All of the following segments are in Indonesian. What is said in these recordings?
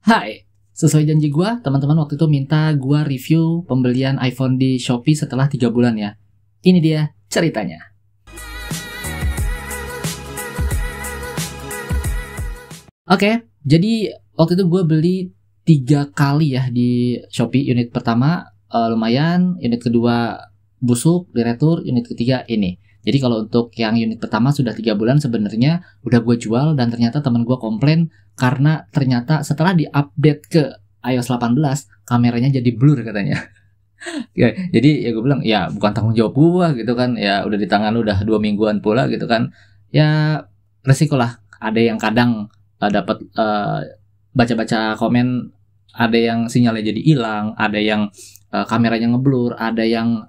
Hai, sesuai janji gua, teman-teman waktu itu minta gua review pembelian iPhone di Shopee setelah 3 bulan ya. Ini dia ceritanya. Oke, jadi waktu itu gua beli 3 kali ya di Shopee. Unit pertama lumayan, unit kedua busuk, diretur, unit ketiga ini. Jadi kalau untuk yang unit pertama sudah 3 bulan sebenarnya udah gue jual, dan ternyata teman gue komplain karena ternyata setelah diupdate ke iOS 18 kameranya jadi blur katanya. Ya, jadi ya gue bilang ya bukan tanggung jawab gue gitu kan, ya udah di tangan lu udah 2 mingguan pula gitu kan. Ya resiko lah, ada yang kadang dapat baca-baca komen, ada yang sinyalnya jadi hilang, ada yang kameranya ngeblur, ada yang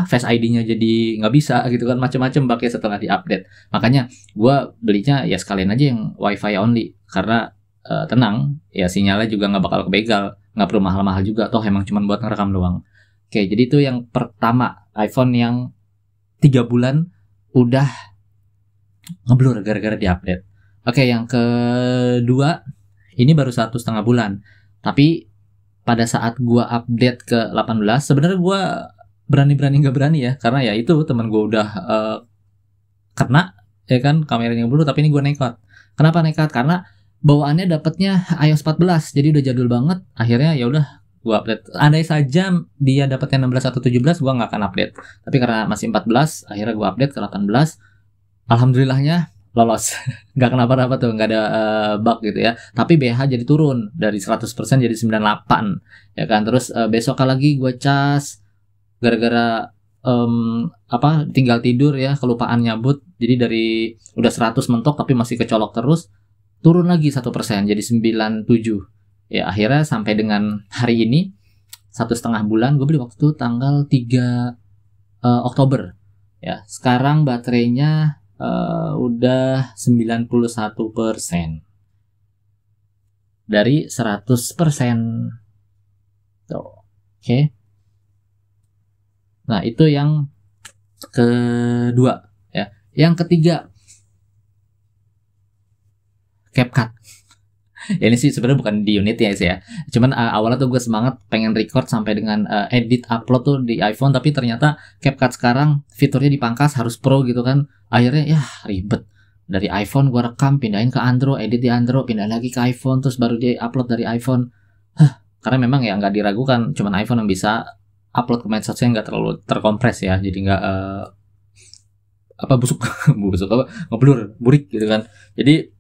Face ID-nya jadi nggak bisa gitu kan, macam-macam pakai setelah diupdate. Makanya gue belinya ya sekalian aja yang WiFi only, karena tenang ya, sinyalnya juga nggak bakal kebegal, nggak perlu mahal-mahal juga, toh emang cuma buat ngerekam doang. Oke, jadi itu yang pertama, iPhone yang 3 bulan udah ngeblur gara-gara diupdate. Oke, yang kedua ini baru 1,5 bulan, tapi pada saat gua update ke 18 sebenarnya gua berani nggak berani ya, karena ya itu teman gua udah kena ya kan kameranya blur, tapi ini gua nekat. Kenapa nekat? Karena bawaannya dapatnya iOS 14, jadi udah jadul banget. Akhirnya ya udah gua update. Andai saja dia dapatnya 16 atau 17 gua nggak akan update, tapi karena masih 14 akhirnya gua update ke 18. Alhamdulillahnya lolos. Nggak kenapa-napa tuh, nggak ada bug gitu ya. Tapi BH jadi turun dari 100% jadi 98 ya kan. Terus besok lagi gue cas gara-gara tinggal tidur ya, kelupaan nyabut. Jadi dari udah 100 mentok tapi masih kecolok terus, turun lagi 1% jadi 97. Ya akhirnya sampai dengan hari ini 1,5 bulan, gue beli waktu itu tanggal 3 Oktober ya. Sekarang baterainya udah 91% dari 100%. Tuh. Oke. Nah, itu yang kedua ya. Yang ketiga, CapCut. Ya, ini sih sebenarnya bukan di unitnya sih ya. Cuman awalnya tuh gue semangat pengen record sampai dengan edit upload tuh di iPhone, tapi ternyata CapCut sekarang fiturnya dipangkas, harus pro gitu kan. Akhirnya ya ribet. Dari iPhone gue rekam, pindahin ke Android, edit di Android, pindah lagi ke iPhone, terus baru dia upload dari iPhone. Karena memang ya nggak diragukan, cuman iPhone yang bisa upload ke medsosnya nggak terlalu terkompres ya, jadi nggak busuk ngeblur, burik gitu kan. Jadi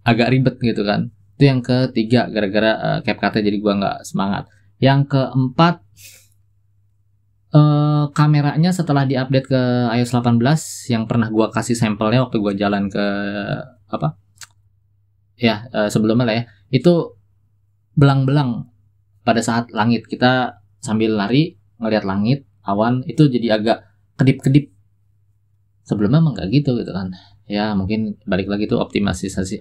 agak ribet gitu kan. Itu yang ketiga, gara-gara CapCut-nya jadi gua nggak semangat. Yang keempat, kameranya setelah diupdate ke iOS 18 yang pernah gua kasih sampelnya waktu gua jalan ke sebelumnya lah ya, itu belang-belang pada saat langit. Kita sambil lari ngelihat langit, awan itu jadi agak kedip-kedip. Sebelumnya emang nggak gitu kan. Ya mungkin balik lagi tuh optimalisasi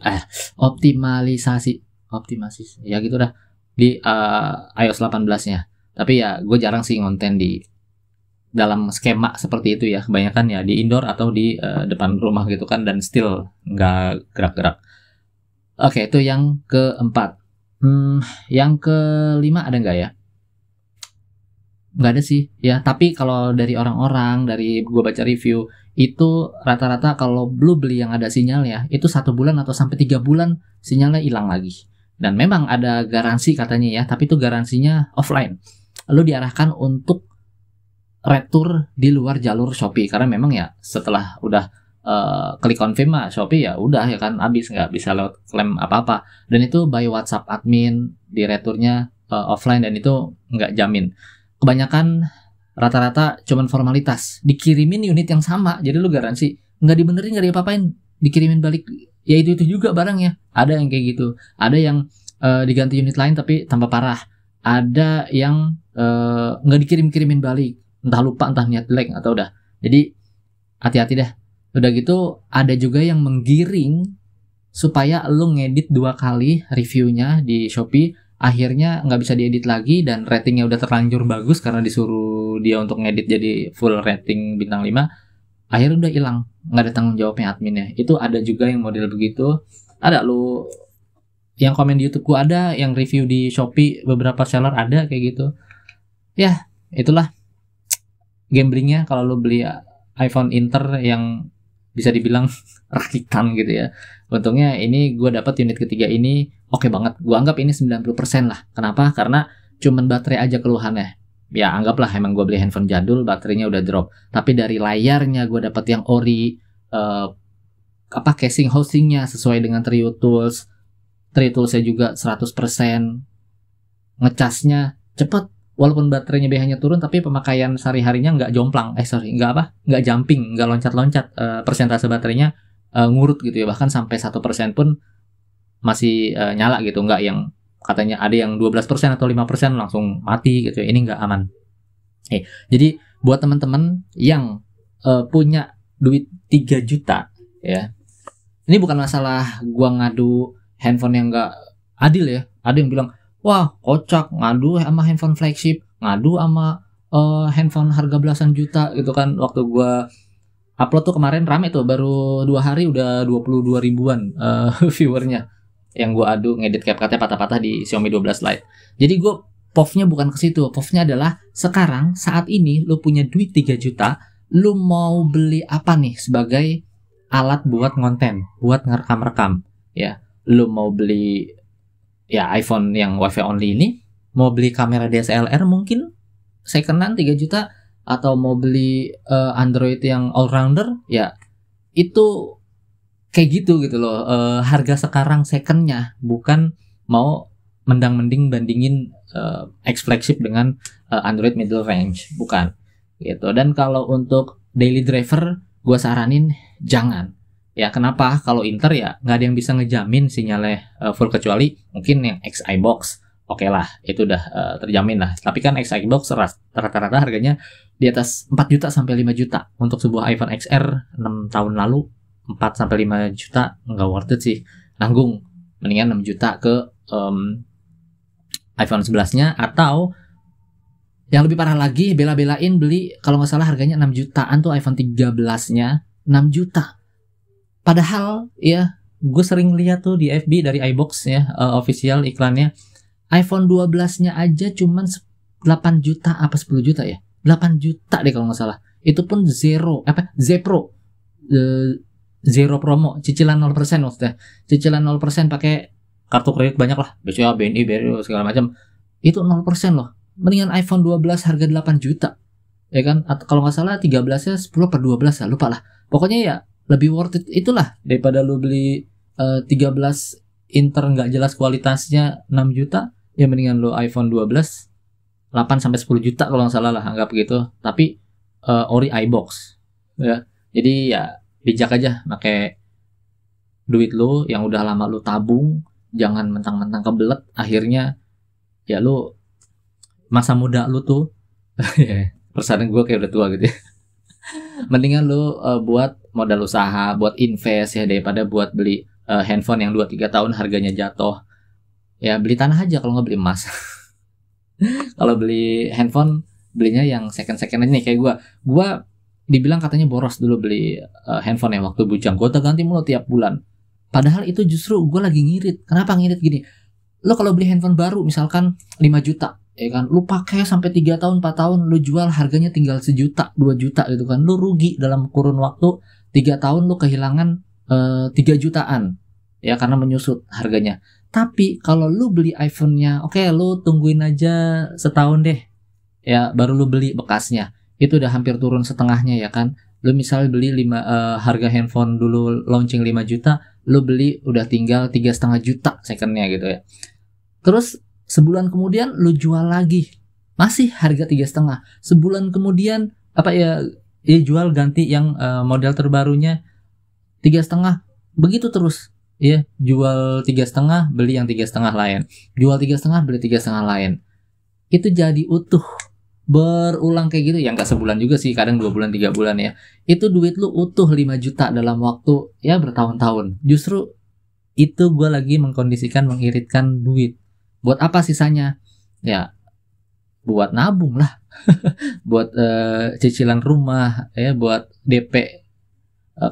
ya gitu dah di iOS 18-nya. Tapi ya gue jarang sih ngonten di dalam skema seperti itu ya, kebanyakan ya di indoor atau di depan rumah gitu kan, dan still nggak gerak-gerak. Oke, itu yang keempat. Yang kelima ada nggak ya? Nggak ada sih ya, tapi kalau dari orang-orang, dari gue baca review, itu rata-rata kalau lu beli yang ada sinyalnya itu 1 bulan atau sampai 3 bulan sinyalnya hilang lagi. Dan memang ada garansi katanya ya, tapi itu garansinya offline. Lu diarahkan untuk retur di luar jalur Shopee, karena memang ya setelah udah klik confirm Shopee ya udah ya kan, habis, nggak bisa lewat klaim apa-apa. Dan itu by WhatsApp admin, di returnya offline, dan itu nggak jamin. Kebanyakan rata-rata cuman formalitas, dikirimin unit yang sama, jadi lu garansi nggak dibenerin, nggak diapa-apain, dikirimin balik ya itu juga barangnya. Ada yang kayak gitu, ada yang diganti unit lain tapi tanpa parah, ada yang nggak dikirim-kirimin balik, entah lupa, entah niat jelek atau udah. Jadi hati-hati dah. Udah gitu ada juga yang menggiring supaya lu ngedit 2 kali reviewnya di Shopee, akhirnya nggak bisa diedit lagi, dan ratingnya udah terlanjur bagus karena disuruh dia untuk ngedit jadi full rating bintang 5, akhirnya udah hilang, nggak ada tanggung jawabnya adminnya. Itu ada juga yang model begitu. Ada lu yang komen di YouTube gua ada, yang review di Shopee beberapa seller ada kayak gitu. Ya, itulah gamblingnya kalau lu beli iPhone Inter yang bisa dibilang rakitan gitu ya. Untungnya ini gue dapat unit ketiga ini oke banget. Gue anggap ini 90% lah. Kenapa? Karena cuman baterai aja keluhannya. Ya anggaplah emang gue beli handphone jadul, baterainya udah drop. Tapi dari layarnya gue dapat yang ori, casing housingnya sesuai dengan Trio Tools. Trio Toolsnya juga 100%. Ngecasnya cepet. Walaupun baterainya BH-nya turun, tapi pemakaian sehari-harinya nggak jomplang. Nggak jumping, nggak loncat-loncat. Persentase baterainya ngurut gitu ya. Bahkan sampai 1% pun masih nyala gitu. Nggak yang katanya ada yang 12% atau 5% langsung mati gitu ya. Ini nggak aman. Jadi buat teman-teman yang punya duit 3 juta ya. Ini bukan masalah gua ngadu handphone yang nggak adil ya. Ada yang bilang, wah kocak ngadu sama handphone flagship, ngadu sama handphone harga belasan juta gitu kan. Waktu gua upload tuh kemarin rame tuh, baru 2 hari udah 22 ribuan viewernya yang gua adu ngedit CapCut-nya patah-patah di Xiaomi 12 Lite. Jadi gua POV-nya bukan ke situ. POV-nya adalah sekarang saat ini lu punya duit 3 juta, lu mau beli apa nih sebagai alat buat konten, buat ngerekam-rekam ya. Lu mau beli ya iPhone yang WiFi only ini, mau beli kamera DSLR mungkin second-hand 3 juta, atau mau beli Android yang all-rounder ya, itu kayak gitu loh. Harga sekarang secondnya, bukan mau mending bandingin X flagship dengan Android middle range, bukan gitu. Dan kalau untuk daily driver gue saranin jangan ya. Kenapa? Kalau Inter ya nggak ada yang bisa ngejamin sinyalnya full, kecuali mungkin yang XI box. Oke lah, itu udah terjamin lah. Tapi kan XI box rata-rata harganya di atas 4 juta sampai 5 juta. Untuk sebuah iPhone XR 6 tahun lalu 4 sampai 5 juta nggak worth it sih. Nanggung, mendingan 6 juta ke iPhone 11-nya, atau yang lebih parah lagi, bela-belain beli, kalau nggak salah harganya 6 jutaan tuh iPhone 13-nya 6 juta. Padahal ya gue sering lihat tuh di FB dari iBox ya, official iklannya, iPhone 12-nya aja cuman 8 juta apa 10 juta ya, 8 juta deh kalau nggak salah. Itu pun Zepro, zero promo, cicilan 0% maksudnya. Cicilan 0% pakai kartu kredit banyak lah, BCA, BNI, BRI segala macam. Itu 0% loh. Mendingan iPhone 12 harga 8 juta. Ya kan? Atau kalau nggak salah 13-nya 10 per 12 lah, lupa lah. Pokoknya ya lebih worth it itulah daripada lu beli 13 Inter nggak jelas kualitasnya 6 juta, ya mendingan lu iPhone 12 8 sampai 10 juta kalau nggak salah lah, anggap gitu. Tapi ori iBox ya. Jadi ya bijak aja pakai duit lu yang udah lama lu tabung, jangan mentang-mentang kebelet akhirnya ya lu masa muda lu tuh perasaan gue kayak udah tua gitu ya. Mendingan lu buat modal usaha, buat invest ya, daripada buat beli handphone yang 2-3 tahun harganya jatuh. Ya beli tanah aja kalau nggak beli emas. Kalau beli handphone, belinya yang second-second aja nih. Kayak gue dibilang katanya boros dulu beli handphone ya waktu bujang. Gue ganti mulu tiap bulan. Padahal itu justru gue lagi ngirit. Kenapa ngirit gini? Lo kalau beli handphone baru misalkan 5 juta, ya kan, lu pakai sampai 3 tahun 4 tahun, lu jual harganya tinggal 1 juta 2 juta gitu kan, lu rugi dalam kurun waktu 3 tahun, lu kehilangan 3 jutaan ya, karena menyusut harganya. Tapi kalau lu beli iPhone-nya, oke, lu tungguin aja setahun deh ya, baru lu beli bekasnya, itu udah hampir turun setengahnya ya kan. Lu misal beli harga handphone dulu launching 5 juta, lu beli udah tinggal 3,5 juta secondnya gitu ya. Terus sebulan kemudian lu jual lagi, masih harga 3,5. Sebulan kemudian jual ganti yang model terbarunya 3,5. Begitu terus ya, jual 3,5 beli yang 3,5 lain, jual 3,5 beli 3,5 lain. Itu jadi utuh, berulang kayak gitu ya. Nggak sebulan juga sih, kadang 2 bulan 3 bulan ya. Itu duit lu utuh 5 juta dalam waktu ya bertahun-tahun. Justru itu gue lagi mengiritkan duit. Buat apa sisanya? Ya buat nabung lah. Buat cicilan rumah ya, buat DP.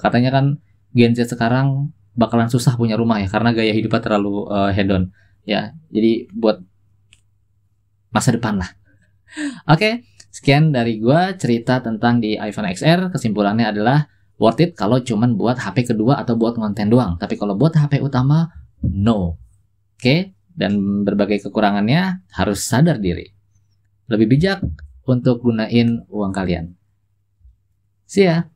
Katanya kan Gen Z sekarang bakalan susah punya rumah ya, karena gaya hidupnya terlalu hedon ya. Jadi buat masa depan lah. Oke, sekian dari gua cerita tentang di iPhone XR. Kesimpulannya adalah worth it kalau cuman buat HP kedua atau buat konten doang. Tapi kalau buat HP utama, no. Oke, dan berbagai kekurangannya harus sadar diri. Lebih bijak untuk gunain uang kalian. See ya.